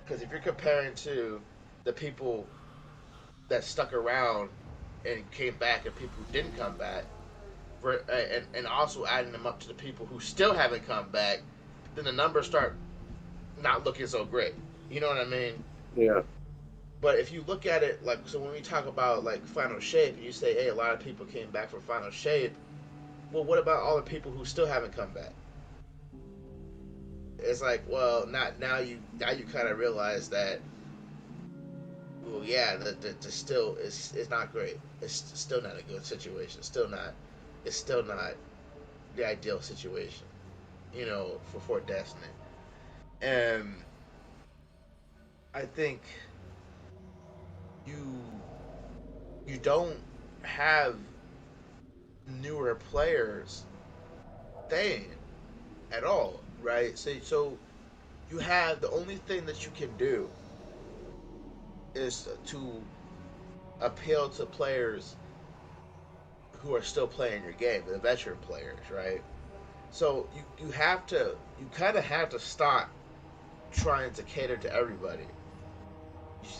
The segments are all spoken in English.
Because if you're comparing to the people that stuck around and came back and people who didn't come back, and also adding them up to the people who still haven't come back, then the numbers start not looking so great. You know what I mean? Yeah. But if you look at it like, so when we talk about like Final Shape, and you say, hey, a lot of people came back for Final Shape. Well, what about all the people who still haven't come back? It's like, well, not now you kind of realize that, well, yeah, the still is not great. It's still not a good situation. It's still not the ideal situation, for Destiny. And I think you you don't have newer players staying at all, right? So you have, the only thing that you can do is to appeal to players who are still playing your game, the veteran players, right? So you kind of have to stop trying to cater to everybody.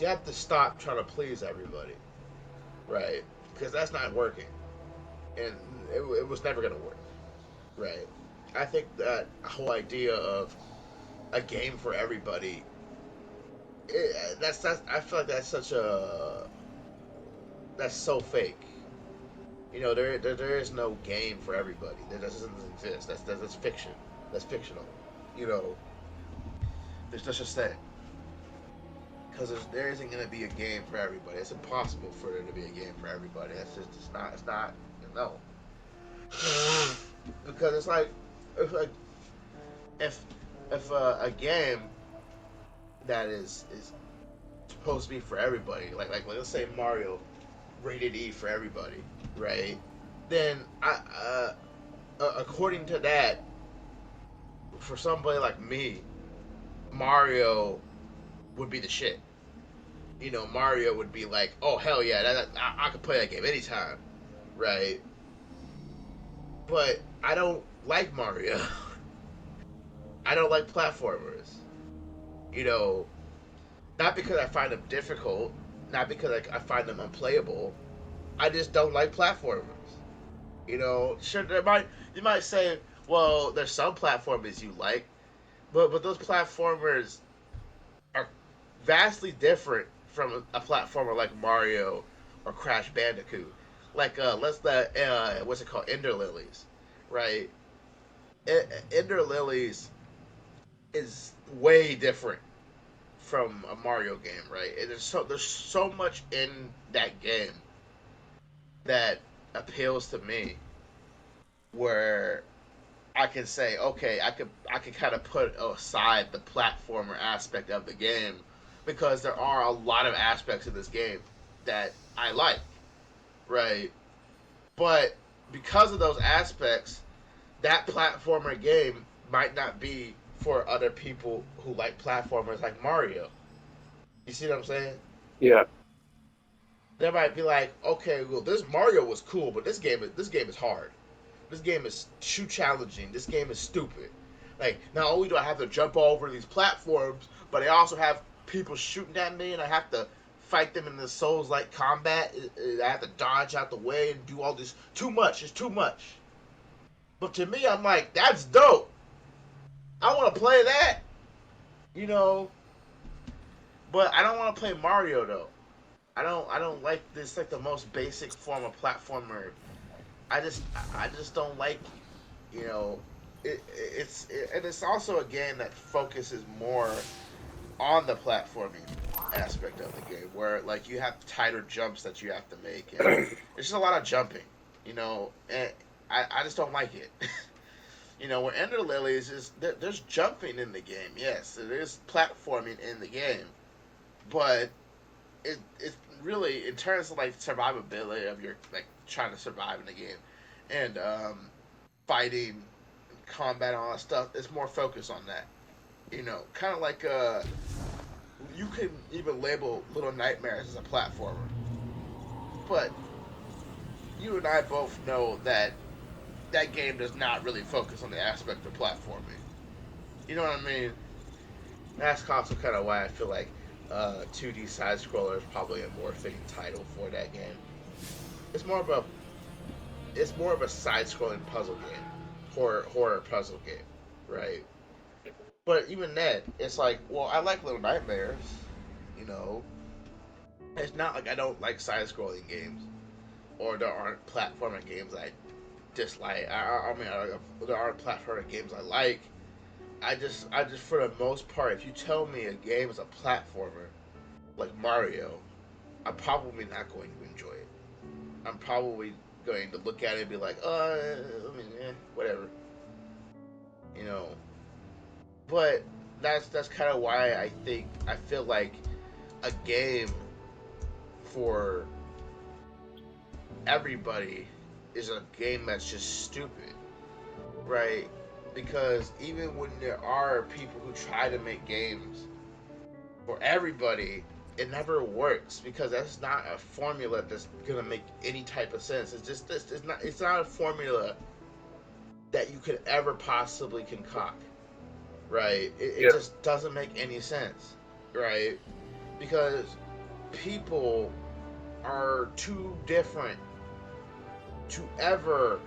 You have to stop trying to please everybody, right? Because that's not working, and it was never gonna work, right? I think that whole idea of a game for everybody, that's I feel like that's so fake. There is no game for everybody. That doesn't exist. That's fiction. That's fictional. You know, there's no such thing, because there isn't going to be a game for everybody. It's impossible for there to be a game for everybody. That's just it's not. It's not. No, because it's like if a game that is supposed to be for everybody, like let's say Mario, rated E for everybody, right? Then according to that, for somebody like me, Mario would be the shit. Mario would be like, oh hell yeah, I could play that game anytime, right? But I don't like Mario. I don't like platformers. You know, not because I find them difficult, not because I find them unplayable. I just don't like platformers. Sure, you might say, well, there's some platformers you like, but those platformers are vastly different from a platformer like Mario or Crash Bandicoot. Like let's the what's it called, Ender Lilies, right? Ender Lilies is way different from a Mario game, right? And there's so much in that game that appeals to me, where I can say, okay, I could kind of put aside the platformer aspect of the game, because there are a lot of aspects of this game that I like, right? But because of those aspects, that platformer game might not be for other people who like platformers like Mario. You see what I'm saying? Yeah. They might be like, okay, well, this Mario was cool, but this game is hard. This game is too challenging. This game is stupid. Like, not only do I have to jump over these platforms, but I also have people shooting at me, and I have to fight them in the Souls-like combat. I have to dodge out the way and do all this. Too much. It's too much. But to me, I'm like, that's dope. I want to play that, you know. But I don't want to play Mario though. I don't like this, like the most basic form of platformer. I just don't like, you know and it's also a game that focuses more on the platforming aspect of the game, where like you have tighter jumps that you have to make, and there's just a lot of jumping, and I just don't like it. Where Ender Lilies is, there's jumping in the game, yes, there is platforming in the game, but it's really, in terms of like survivability of your, like, trying to survive in the game, and fighting, combat, and all that stuff, it's more focused on that. Kind of like you can even label Little Nightmares as a platformer, but you and I both know that that game does not really focus on the aspect of platforming. You know what I mean? That's also kind of why I feel like 2D side scroller is probably a more fitting title for that game. It's more of a it's more of a side scrolling puzzle game, horror puzzle game, right? But even then, it's like, well, I like Little Nightmares, you know. It's not like I don't like side scrolling games or there aren't platforming games I dislike. I mean, there aren't platforming games I like. I just, for the most part, if you tell me a game is a platformer like Mario, I'm probably not going to enjoy it. I'm probably going to look at it and be like, I mean, whatever, you know. But that's kind of why I feel like a game for everybody is a game that's just stupid, right? Because even when there are people who try to make games for everybody, it never works because that's not a formula that's gonna make any type of sense. It's just this. It's not a formula that you could ever possibly concoct, right? It Yeah. just doesn't make any sense, right? Because people are too different to ever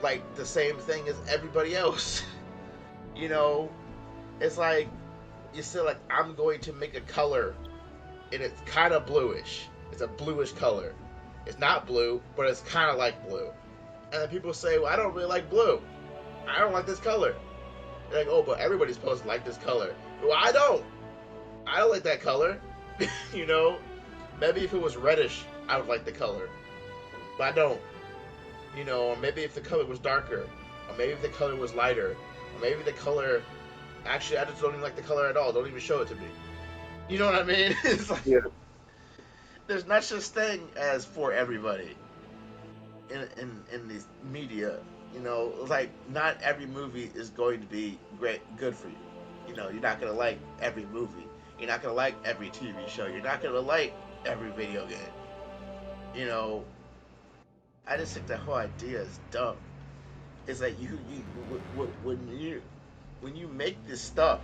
like the same thing as everybody else. You know, it's like you said, like I'm going to make a color and it's kind of bluish. It's a bluish color. It's not blue, but it's kind of like blue. And then people say, well, I don't really like blue. I don't like this color. They're like, oh, but everybody's supposed to like this color. Well, I don't. I don't like that color. You know, maybe if it was reddish, I would like the color, but I don't. You know, or maybe if the color was darker, or maybe if the color was lighter, or maybe the color. Actually, I just don't even like the color at all. Don't even show it to me. You know what I mean? It's like Yeah. there's not such thing as for everybody in these media. You know, like not every movie is going to be good for you. You know, you're not gonna like every movie. You're not gonna like every TV show. You're not gonna like every video game. You know, I just think the whole idea is dumb. It's like when you make this stuff,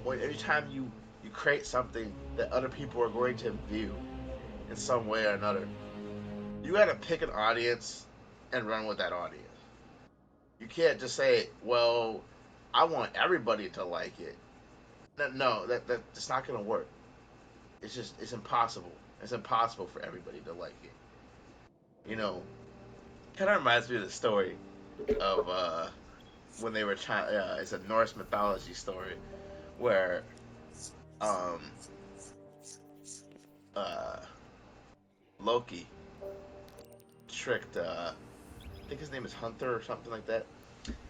or every time you create something that other people are going to view in some way or another, you got to pick an audience and run with that audience. You can't just say, "Well, I want everybody to like it." No, that's not going to work. It's impossible. It's impossible for everybody to like it. You know, kind of reminds me of the story of when they were trying. It's a Norse mythology story where um uh Loki tricked I think his name is Hunter or something like that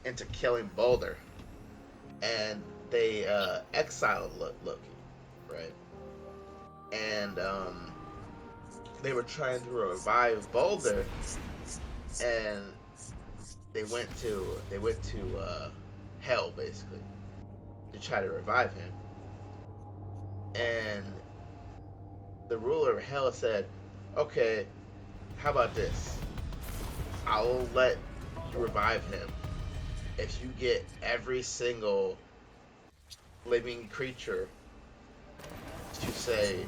into killing Balder, and they exiled Loki, right? And they were trying to revive Balder, and they went to hell basically to try to revive him, and the ruler of hell said, "Okay, how about this? I'll let you revive him if you get every single living creature to say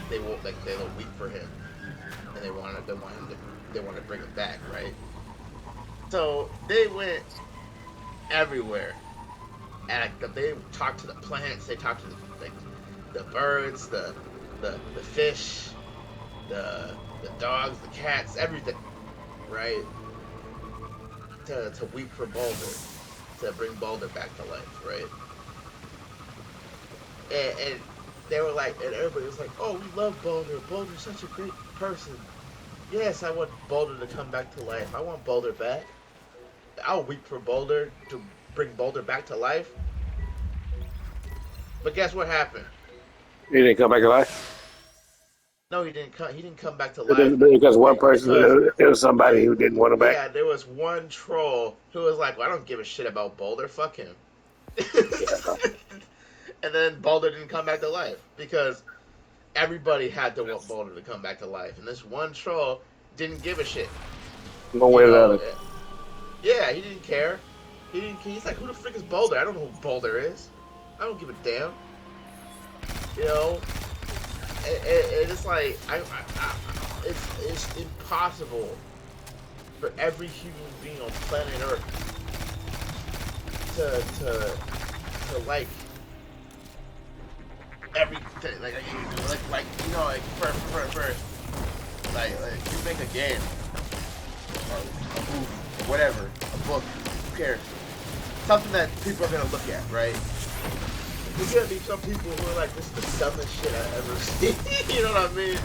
they'll weep for him and they want to bring him back, right?" So they went everywhere and they talked to the plants, they talked to the birds, the fish, the dogs, the cats, everything, right? To weep for Balder, to bring Balder back to life, right? And they were like, and everybody was like, "Oh, we love Balder. Balder's such a great person. Yes, I want Balder to come back to life. I want Balder back. I'll weep for Balder to bring Balder back to life." But guess what happened? He didn't come back to life. No, he didn't come. He didn't come back to life Because one person, because there was somebody who didn't want him back. yeah, there was one troll who was like, "Well, I don't give a shit about Balder. Fuck him." Yeah. And then Balder didn't come back to life because everybody had to want Balder to come back to life, and this one troll didn't give a shit. One You way or the know, other. yeah, he didn't care. He's like, who the frick is Boulder? I don't know who Boulder is. I don't give a damn. You know, and it's like it's impossible for every human being on planet Earth to like everything, like you know, like for like you make a game or a movie or whatever, a book, who cares? Something that people are gonna look at, right? There's gonna be some people who are like, this is the dumbest shit I've ever seen. You know what I mean?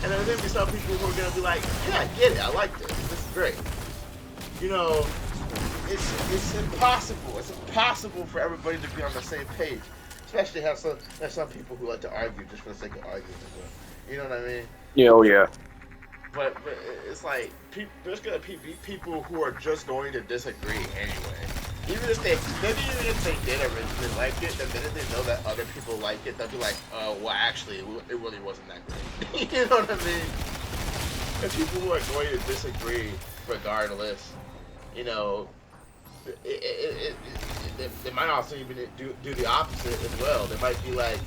And there's gonna be some people who are gonna be like, yeah, I get it, I like this. This is great. You know, it's impossible. It's impossible for everybody to be on the same page. Especially there's some people who like to argue just for the sake of arguing. You know what I mean? Yeah, oh yeah. But it's like there's gonna be people who are just going to disagree anyway. Even if they did originally like it, the minute they know that other people like it, they'll be like, oh, well, actually, it really wasn't that great. You know what I mean? And people who are going to disagree regardless, you know, they might also even do the opposite as well. They might be like,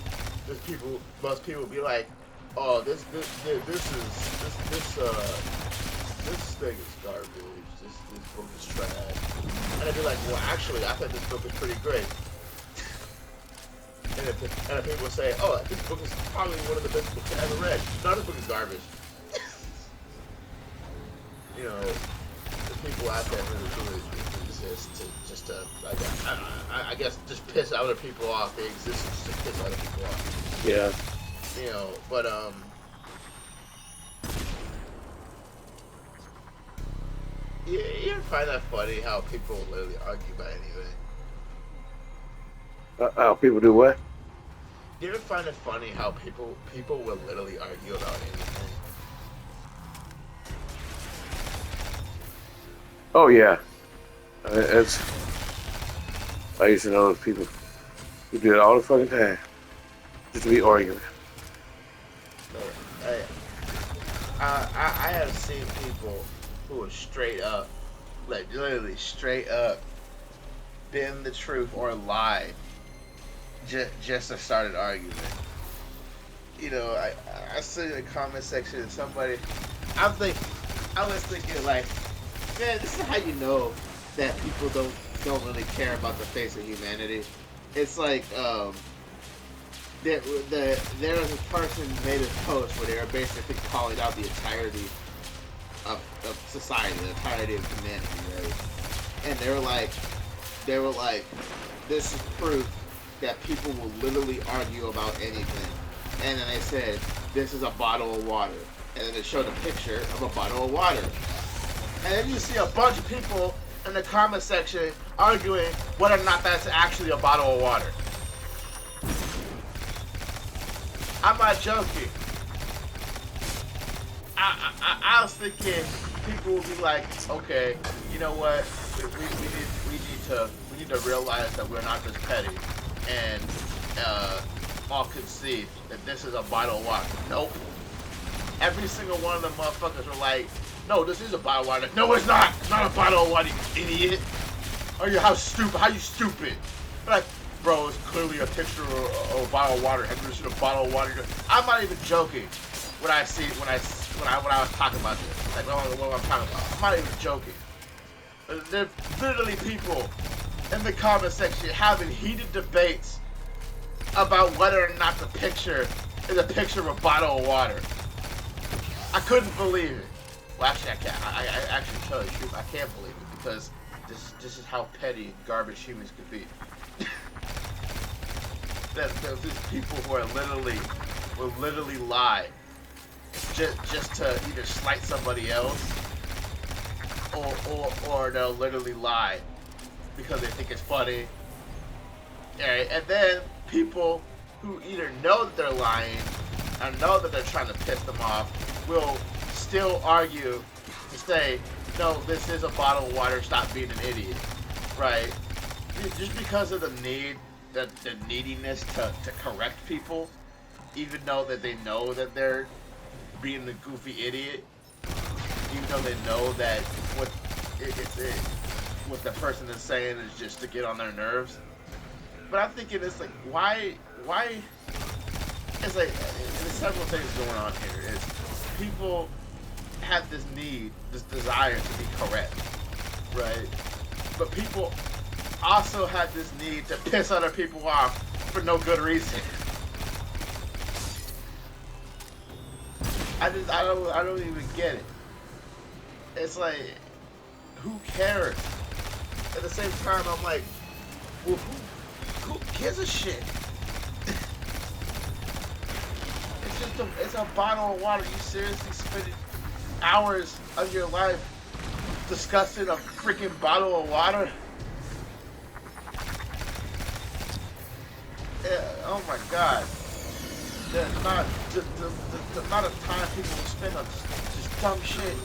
most people be like, oh, this thing is garbage. This book is trash. And I'd be like, well, actually, I thought this book was pretty great. And if people say, oh, this book is probably one of the best books I ever read. No, this book is garbage. You know, the people out there who exist I guess, just piss other people off. They exist just to piss other people off. Yeah. You know, but you ever find that funny how people literally argue about anything? People do what? You ever find it funny how people will literally argue about anything? Oh yeah. I used to know those people who do it all the fucking time, just to be arguing. I have seen people who are straight up, like literally straight up, bend the truth or lie, just to start an argument. You know, I see in the comment section somebody, I was thinking like, man, this is how you know that people don't really care about the face of humanity. It's like there was a person made a post where they were basically calling out the entirety of society, the entirety of humanity, right? And they were like, this is proof that people will literally argue about anything. And then they said, this is a bottle of water. And then they showed a picture of a bottle of water. And then you see a bunch of people in the comment section arguing whether or not that's actually a bottle of water. I'm not joking. I was thinking people would be like, okay, you know what? We need to realize that we're not this petty and all concede that this is a bottle of water. Nope. Every single one of them motherfuckers were like, no, this is a bottle of water. No, it's not. It's not a bottle of water, you idiot. Are you how you stupid? Like, bro, it's clearly a picture of a bottle of water. Have you ever seen a bottle of water? I'm not even joking when I was talking about this. Like, what I'm talking about. I'm not even joking. There's literally people in the comment section having heated debates about whether or not the picture is a picture of a bottle of water. I couldn't believe it. Well, actually, I can't. I actually tell you the truth, I can't believe it because this is how petty and garbage humans could be. There's people who will literally lie just to either slight somebody else or they'll literally lie because they think it's funny. Alright, and then people who either know that they're lying or know that they're trying to piss them off will still argue to say, no, this is a bottle of water, stop being an idiot. Right? Just because of the neediness to correct people, even though that they know that they're being the goofy idiot, even though they know that what the person is saying is just to get on their nerves. But I'm thinking it's like why it's like there's several things going on here. Is people have this need, this desire to be correct, right? But people also have this need to piss other people off for no good reason. I don't even get it. It's like, who cares? At the same time, I'm like, well, who gives a shit? It's a bottle of water. You seriously spending hours of your life discussing a freaking bottle of water? Yeah, oh my god. The amount of time people will spend on just dumb shit.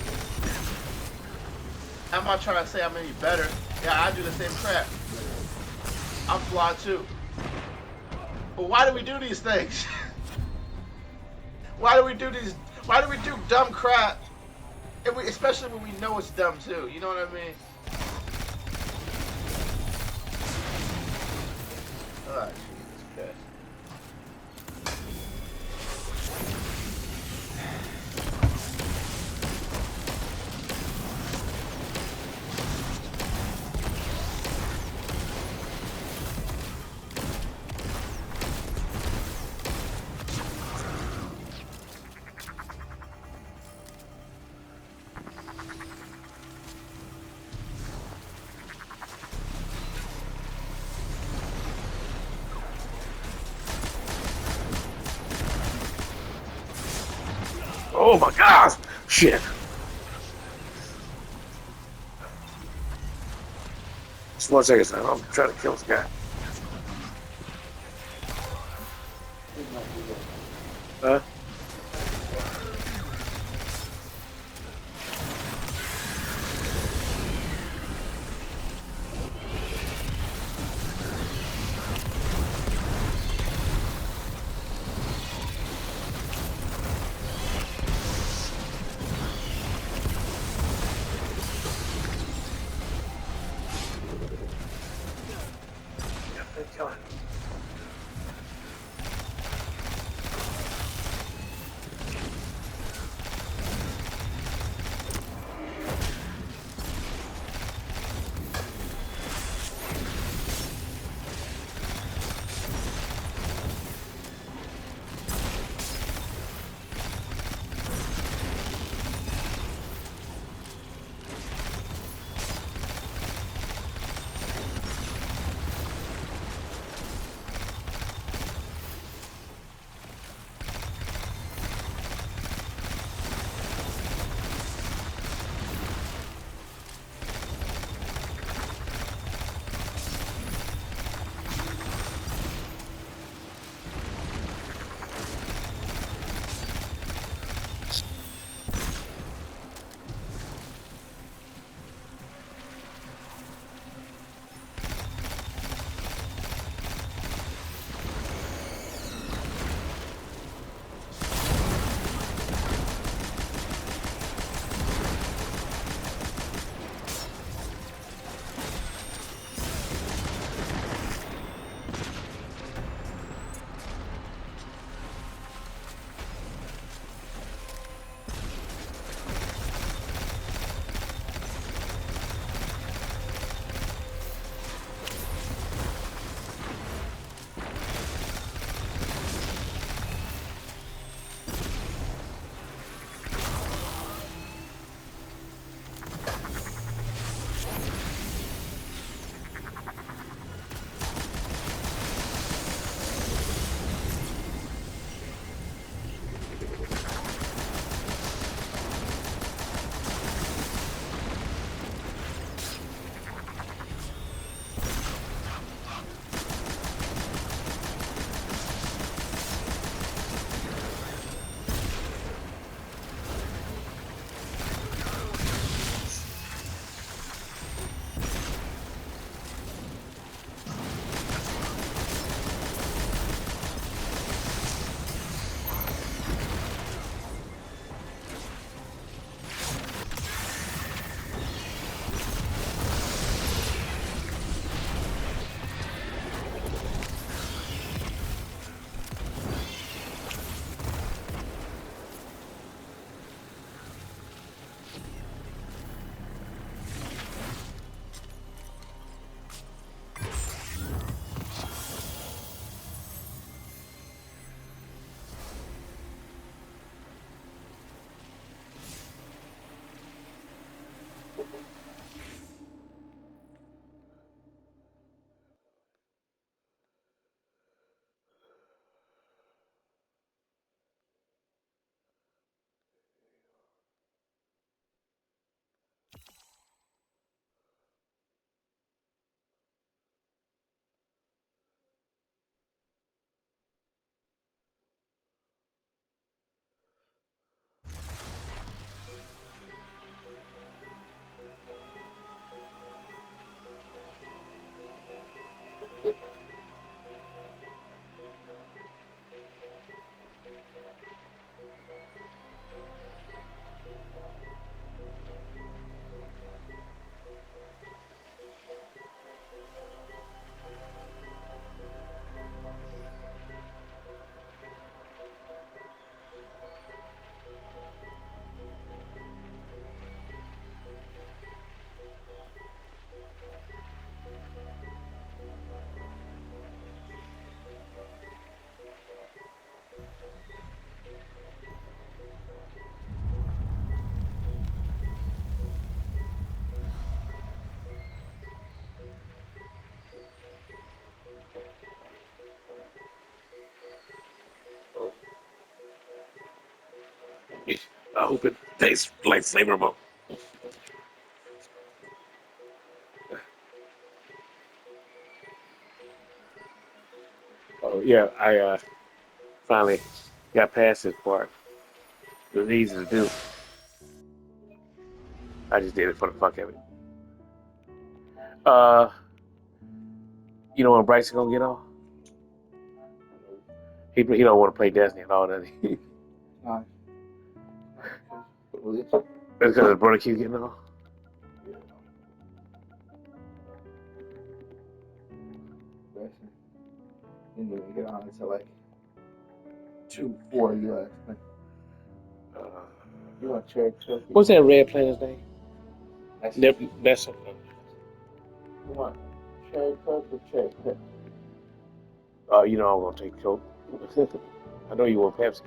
I'm not trying to say I'm any better. Yeah, I do the same crap. I'm flawed too. But why do we do these things? Why do we do dumb crap? And especially when we know it's dumb too. You know what I mean? Oh, Jesus Christ. Oh my gosh! Shit! Just 1 second, son. I'm trying to kill this guy. Huh? I hope it tastes like flavorful. Oh yeah, I finally got past this part. It was easy to do. I just did it for the fuck of it. Uh, you know when Bryson gonna get off? He don't want to play Destiny and all that. Nah, That's because his brother keeps getting off. Bryson didn't even get on until like 2:40 last night. Uh, You want cherry cookie? what's that red planet's name? That's That's You want cherry coke or cherry coke? you know I'm gonna take Coke. I know you want Pepsi.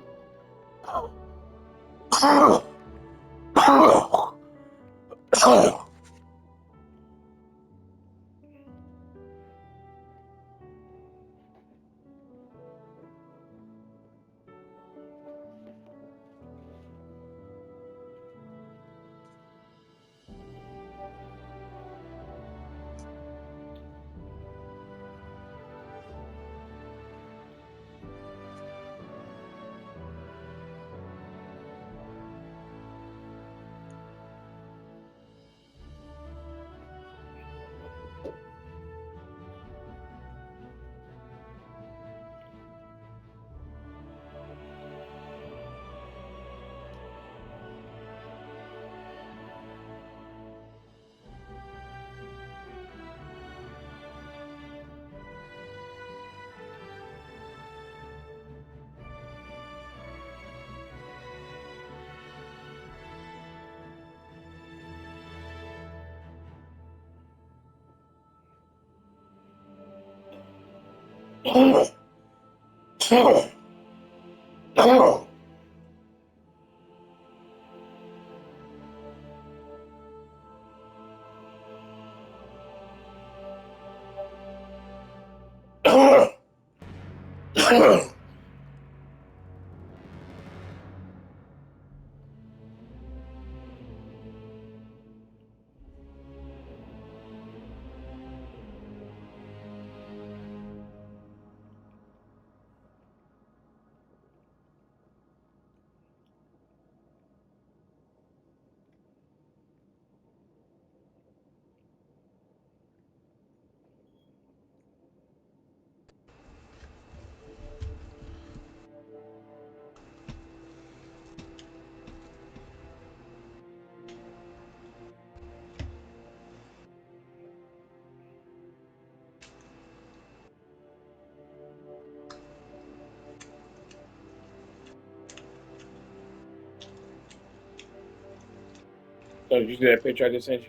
So did you see that picture I just sent you?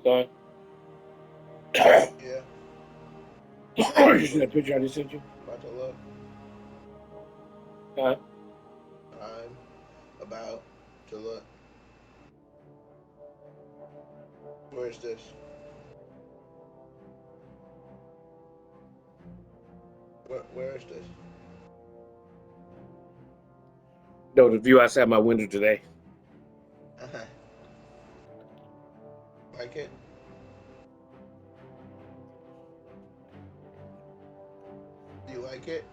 Son? Yeah, You see that picture I just sent you? about to look. Huh? I'm about to look. Where's this? Where is this? No, the view outside my window today. Like it? Do you like it?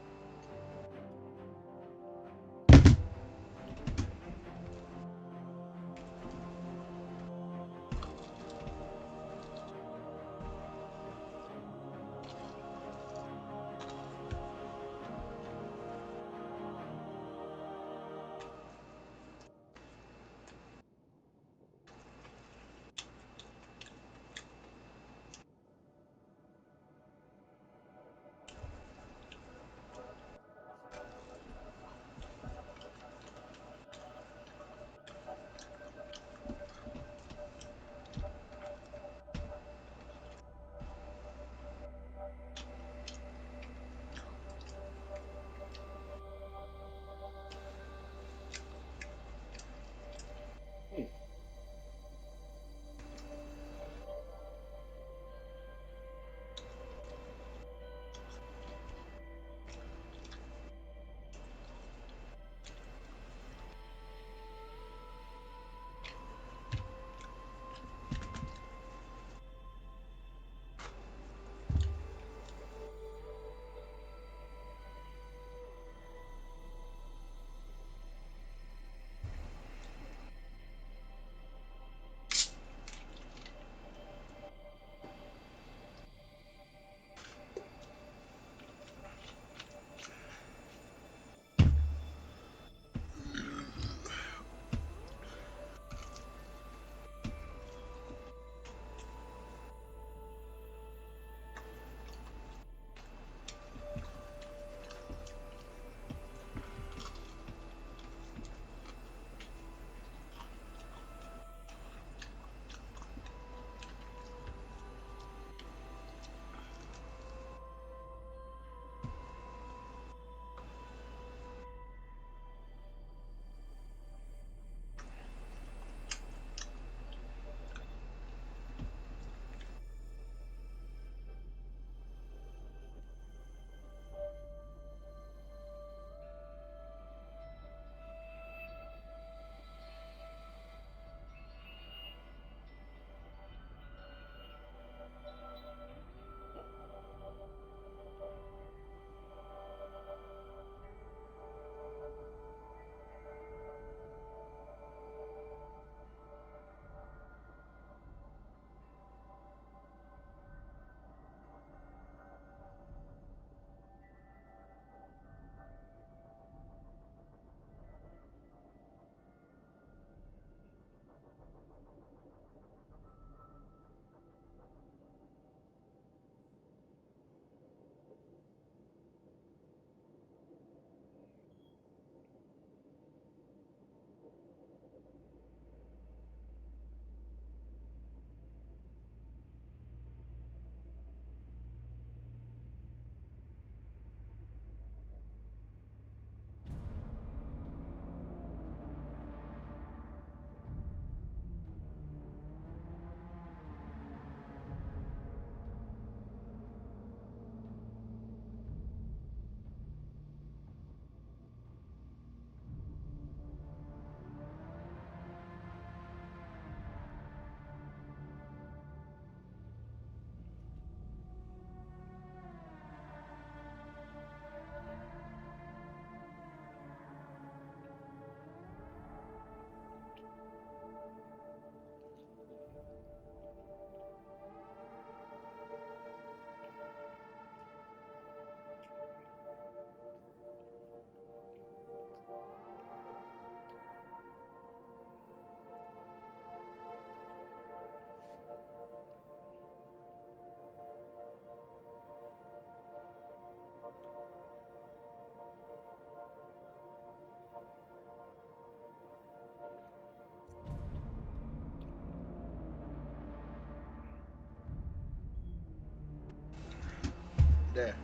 There,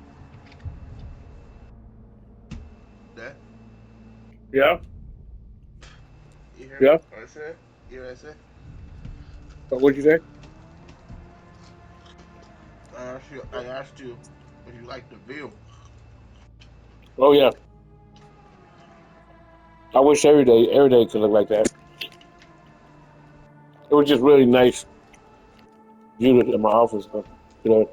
there. Yeah, You hear me? yeah. What I said? You hear what I said? But what'd you say? I asked you if you like the view. Oh yeah. I wish every day could look like that. It was just really nice view in my office. But, you know,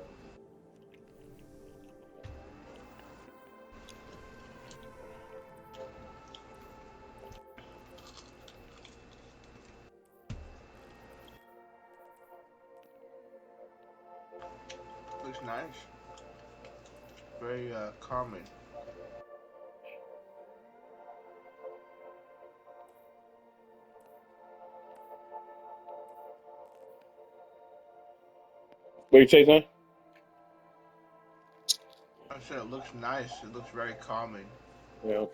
Looks nice. Very calming. what you say, son? I said it looks nice. It looks very calming. Yeah.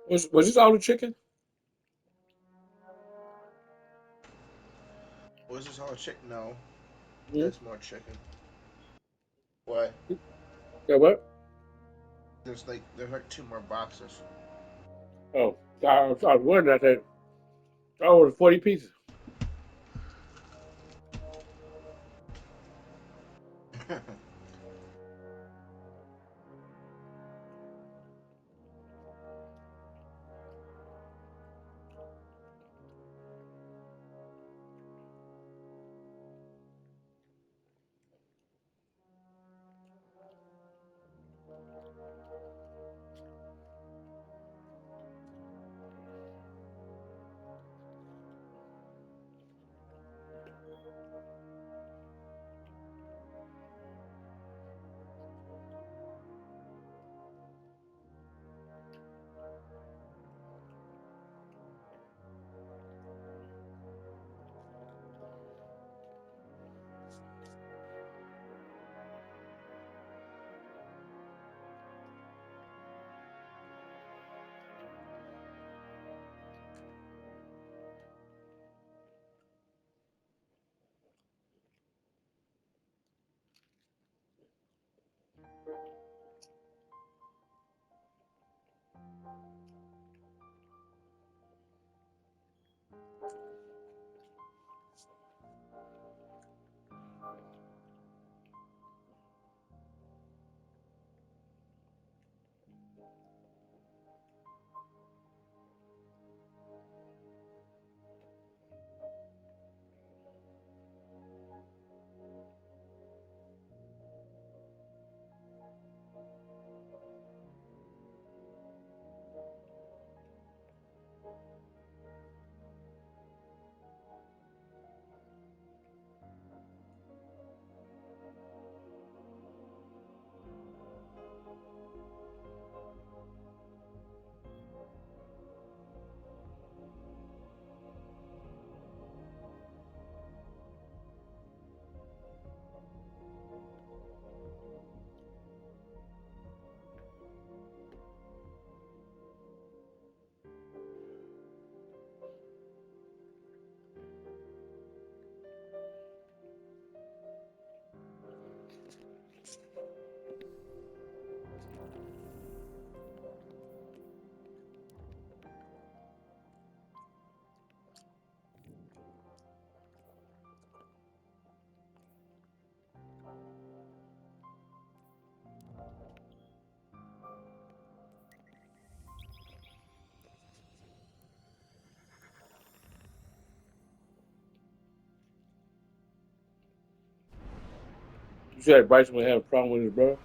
Was this all the chicken? Was this all chicken? No, Hmm. there's more chicken. What? Yeah, what? There's like two more boxes. Oh, I was wondering. I said, oh, it was 40 pieces. You said Bryson would have a problem with his brother?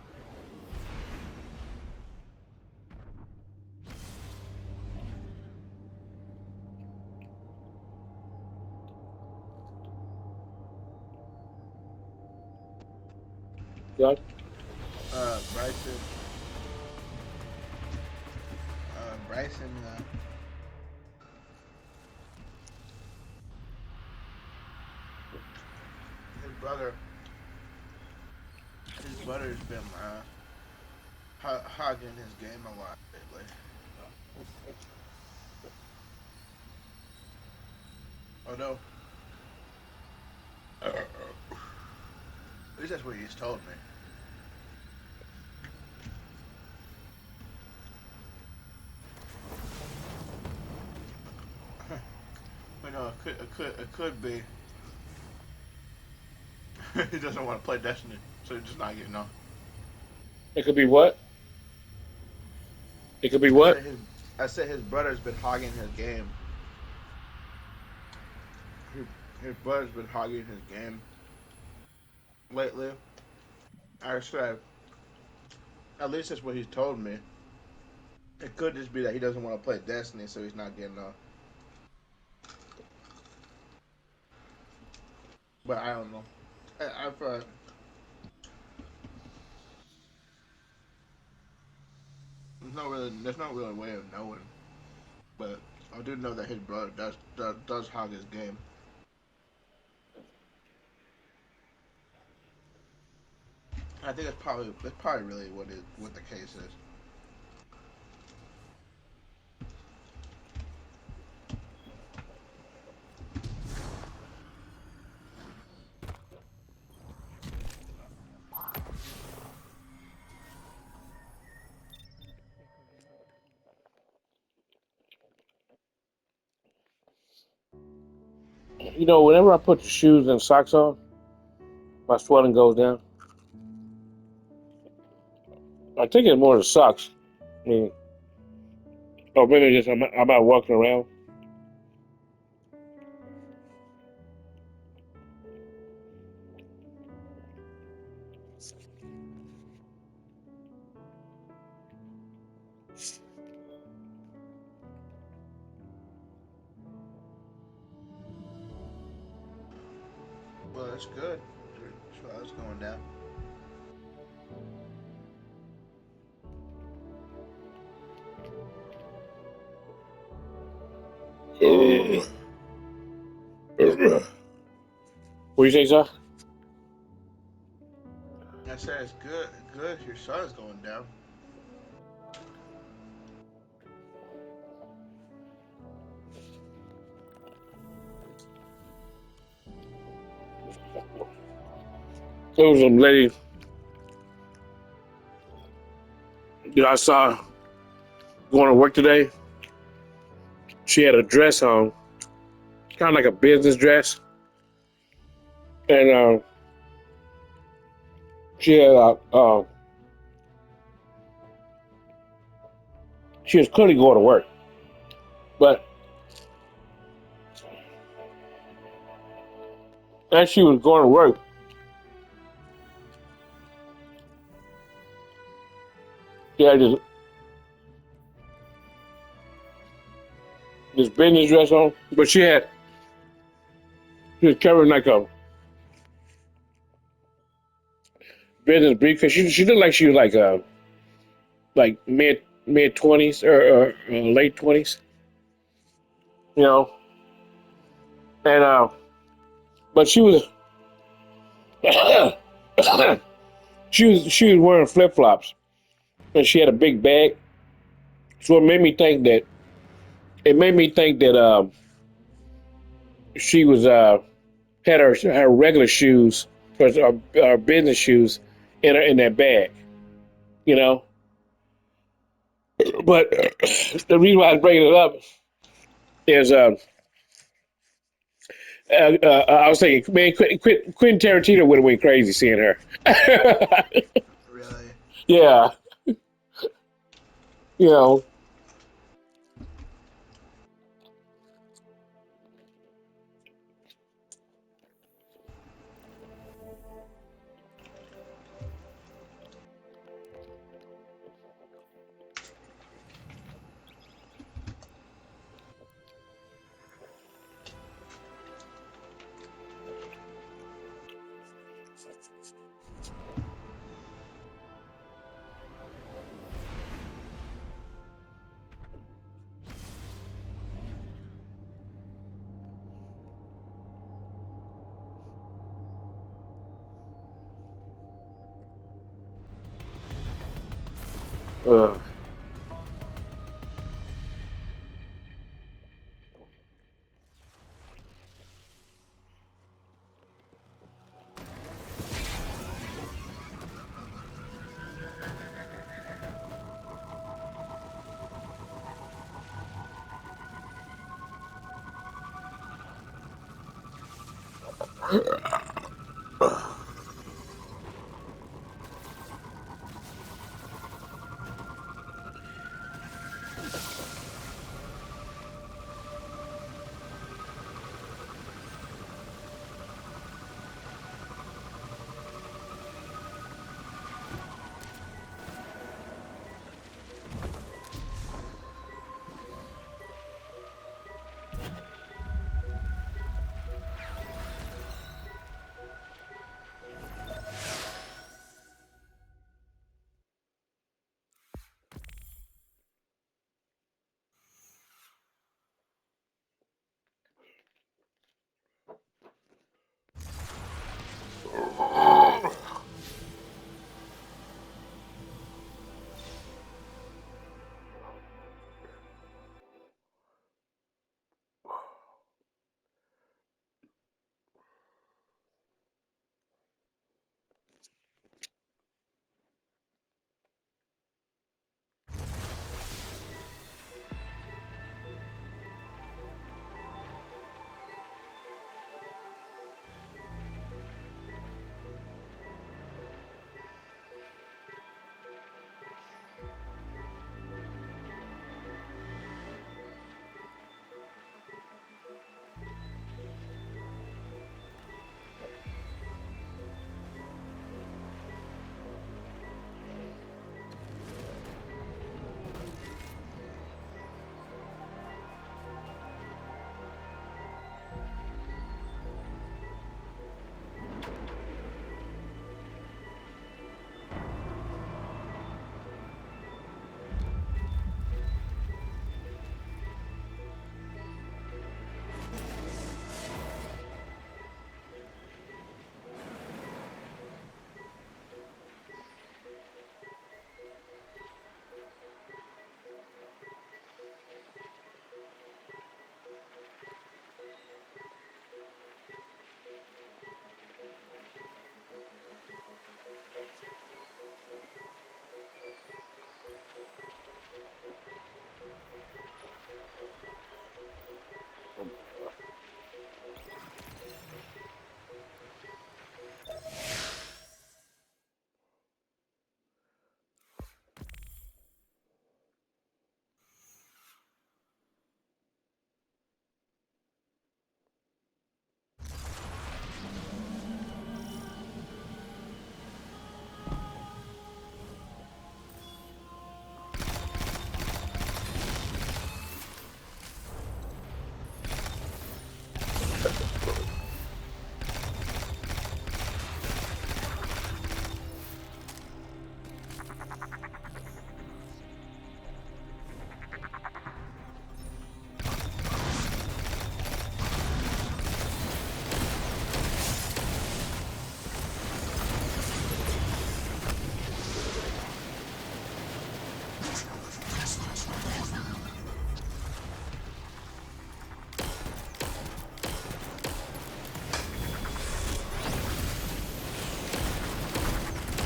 Josh? Bryson. Bryson. His brother. His brother's been hogging his game a lot lately. Although, at least that's what he's told me. But no, it could be. He doesn't want to play Destiny, so he's just not getting on. It could be what? It could be I what? said his, I said his brother's been hogging his game. His, his brother's been hogging his game lately. I said, at least that's what he's told me. It could just be that he doesn't want to play Destiny, so he's not getting on. But I don't know. I've there's no really way of knowing. But I do know that his brother does hog his game. I think that's probably really what the case is. You know, whenever I put the shoes and socks on, my swelling goes down. I think it's more the socks. I mean, or maybe just I'm out walking around. Well, that's good. So that's going down. What do you say, sir? I said it's good. Good. Your sun is going down. There was some lady that I saw going to work today. She had a dress on, kind of like a business dress, and she had she was clearly going to work, but as she was going to work, she had this business dress on, but she was carrying like a business briefcase. She looked like she was like mid 20s or late 20s, you know, and but she was wearing flip flops and she had a big bag, so it made me think that she was had her regular shoes, her business shoes, in that bag, you know. But the reason why I was bringing it up is I was thinking, man, Quentin Tarantino would have went crazy seeing her. Really? Yeah, you know. Uh,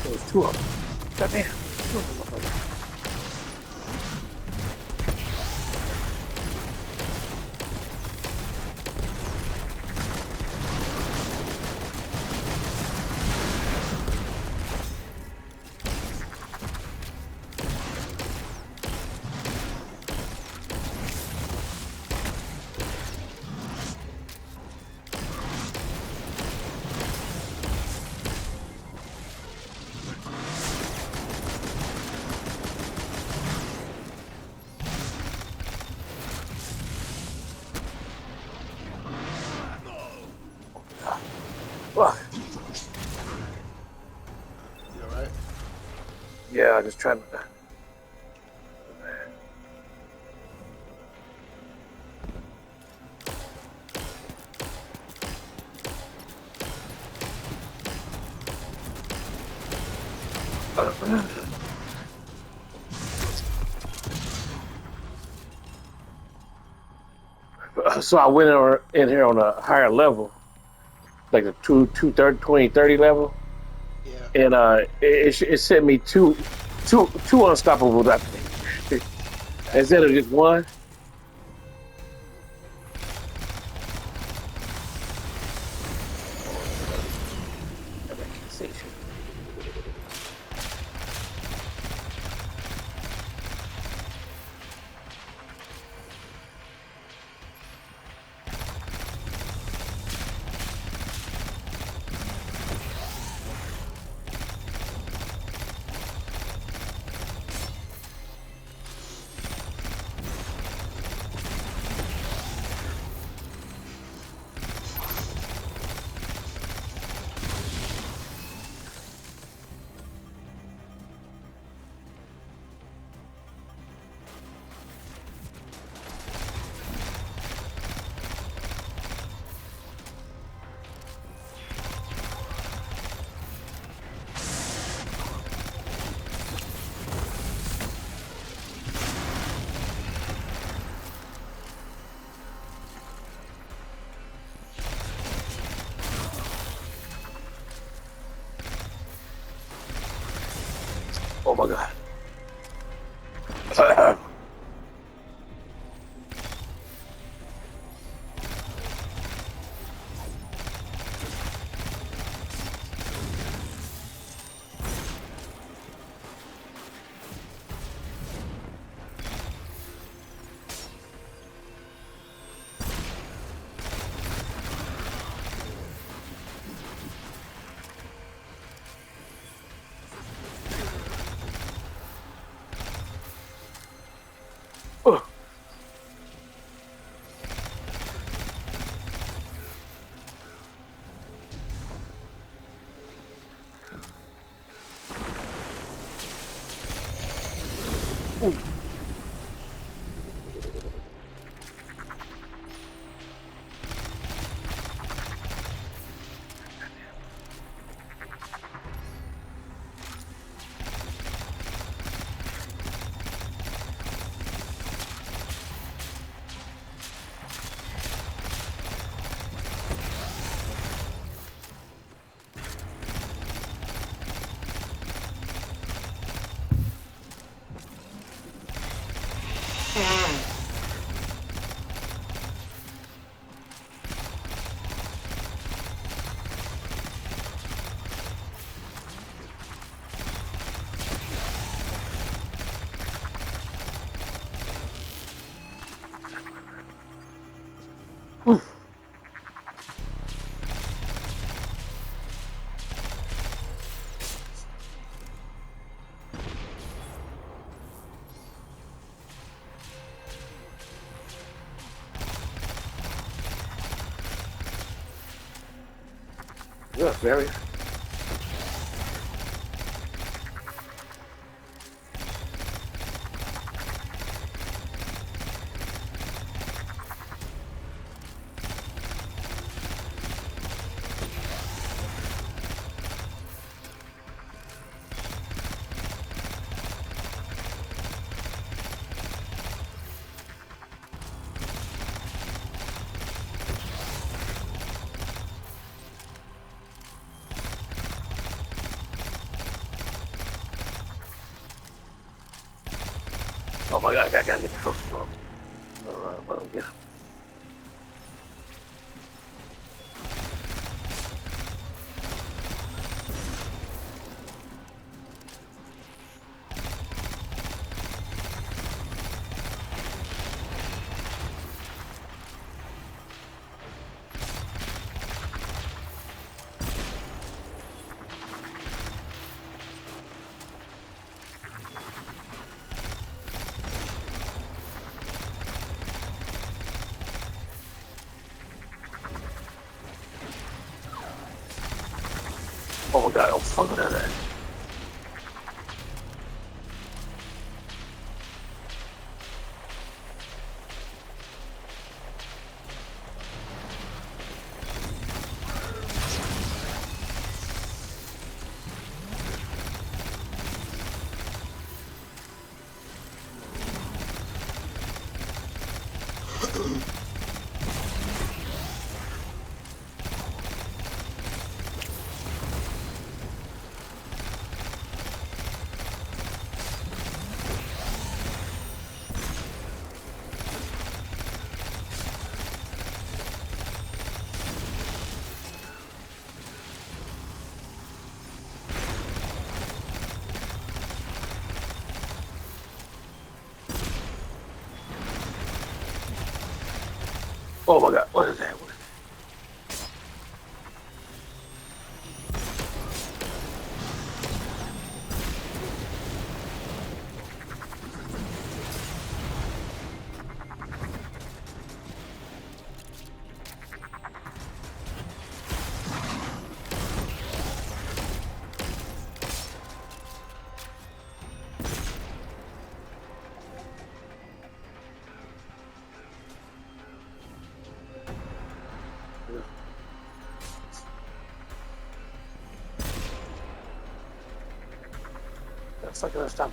there's two of them. Goddamn. Two of them. Fuck. You alright? Yeah, just trying to. So I went in here on a higher level, like the 2030 level, Yeah. and it sent me two unstoppable weapons That's instead of good. just one. Oh my god. Yeah, very. Oh my god, I gotta get the first one. Well, yeah. Oh my god, I'm fucking at that. Oh my God, what is that? That's like a stop.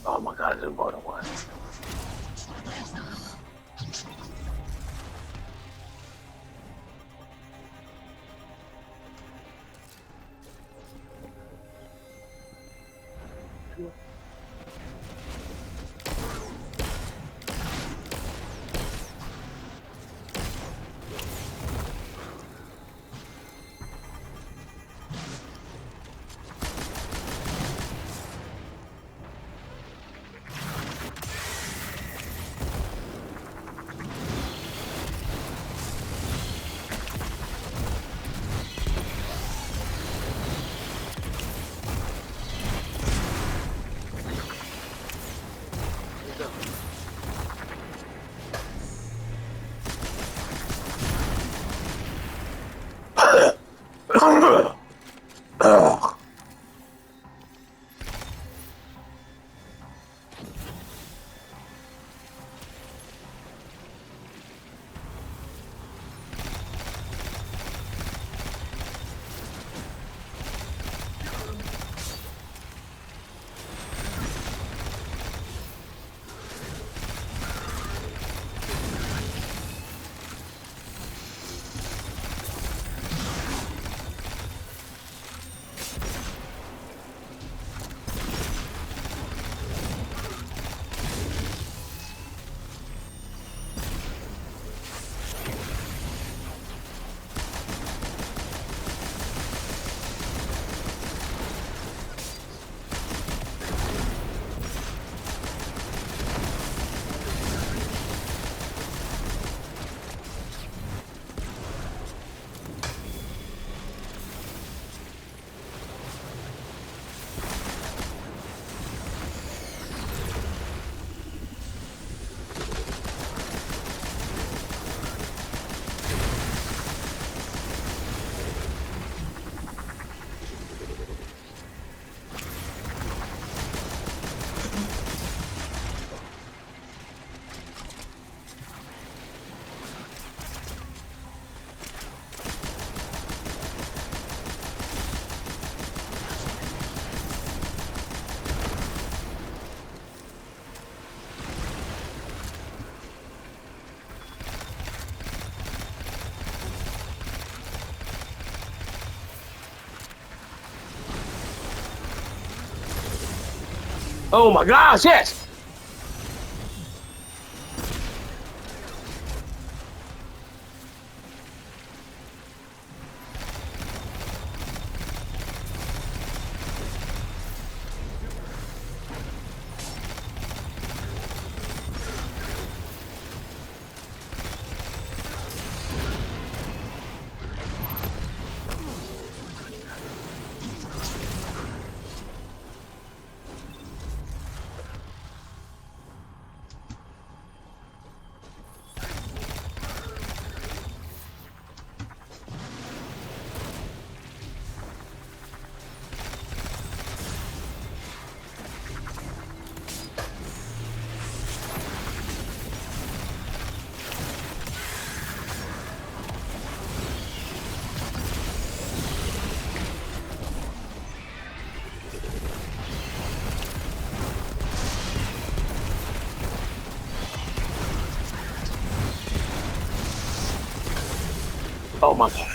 Oh my God, there's more than one. Oh my gosh, yes! Oh my God.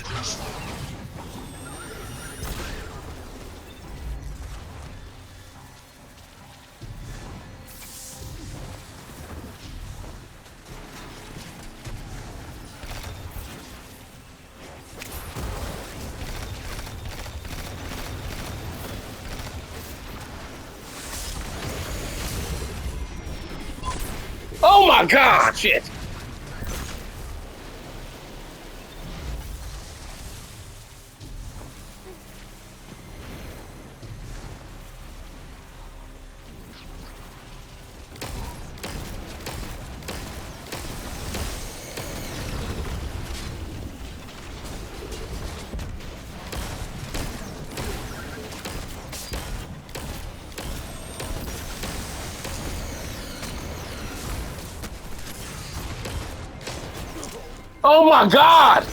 Oh my God! Shit! Oh my God!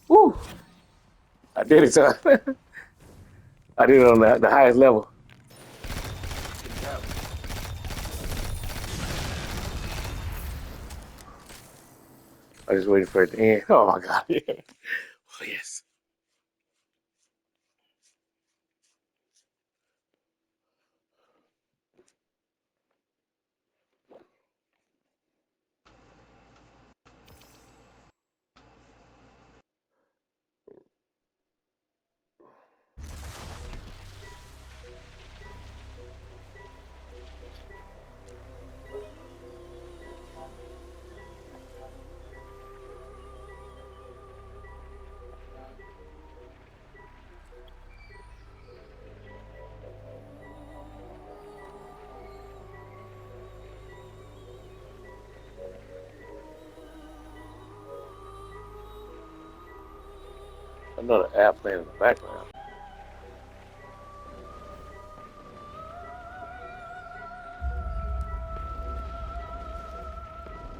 Woo! I did it, son. I did it on the highest level. Good job. I just waited for it to end. Oh my God! Yeah. Oh yes. Another app playing in the background.